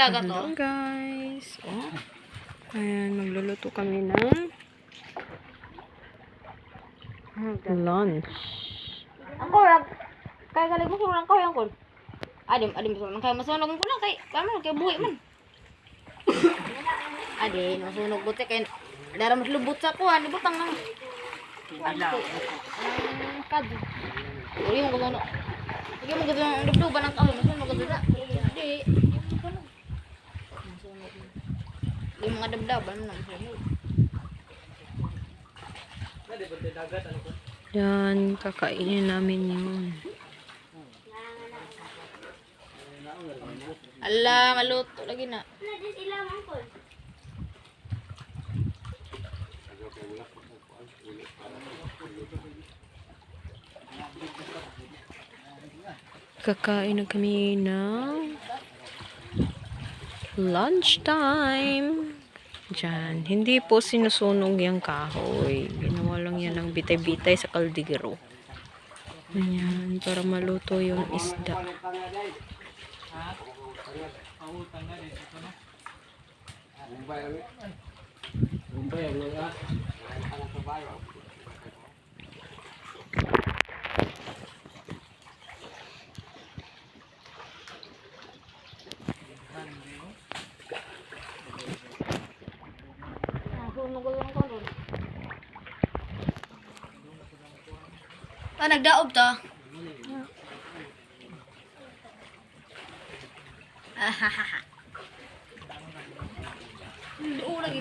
dagat to. Hello guys. Oh. Ayan, magluluto kami ng lunch. Ang kurang. Kaya galing mo kurang ko yung kul. Adim masunog. Kaya masunog ko lang kay paano kay buhi man. Adi, masunog buti kay daram lubot sa kuan, ibutang nang. Kad. Uli mo gano'n. Sige mo gano'n ang dubduban ng kahoy. Masunog gano'n na. Hindi. Masunog. Hindi mga dabdaban na masunog. Yan, kakainin namin yun. Ala, maluto lagi na. Kakain na kami ng lunch time. Diyan. Hindi po sinusunog yung kahoy. Ginawa lang yan ng bitay-bitay sa kaldero. Ayan, para maluto yung isda. Nagdaob to. Duo lagi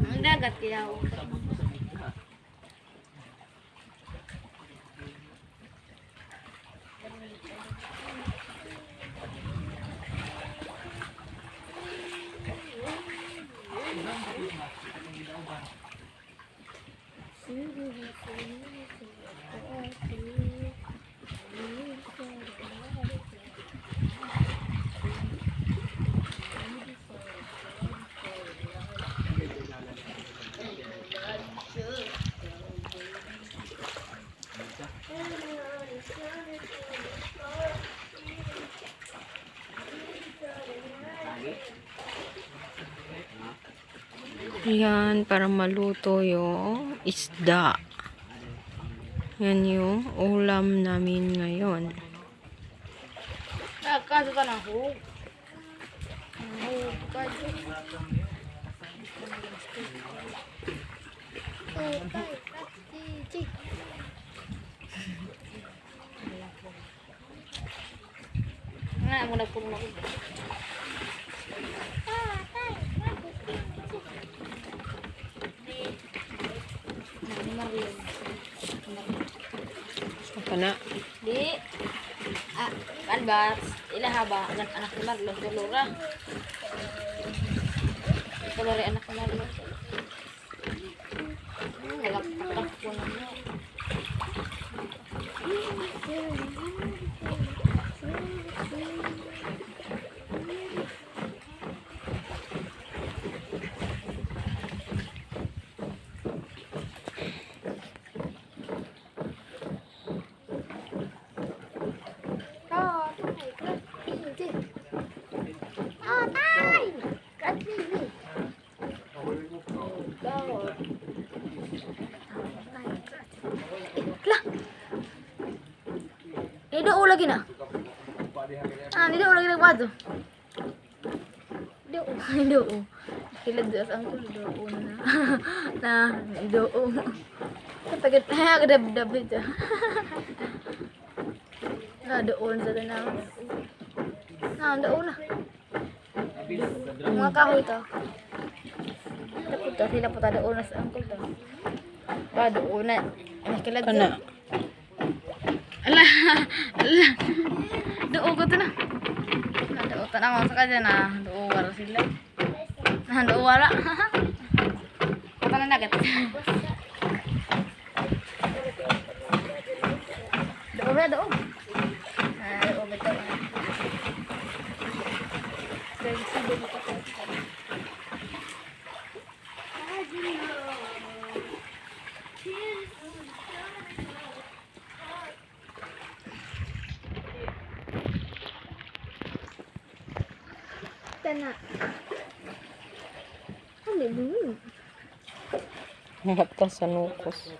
ang dagat kaya. Ayan, para maluto yung isda. Yan yung ulam namin ngayon. Kaso ka na hug. Nga mo nagpulong ako. Apa na? Di. Kalbas. Ilahaba. Anak ni Marlon. Tulura. Tulura anak ni Marlon. Nagapakak po naman. Nido lagi na. Nido lagi nagbato. Nido. Kilad sa angkol do na. Nido. Kapag agad-agad ito. Doon sa na. Doon na. Mga kahoy to. Sila po doon na sa angkol to. Doon na. Kilad Kana. Ala. Doon ko to na. Doon to na ako sa kanya na. Doon wala sila. Doon wala. Kata na nagat. Doon ba doon? Doon ba doon? Doon ba doon? Tana. Ano ba yun? Mata sa nukos.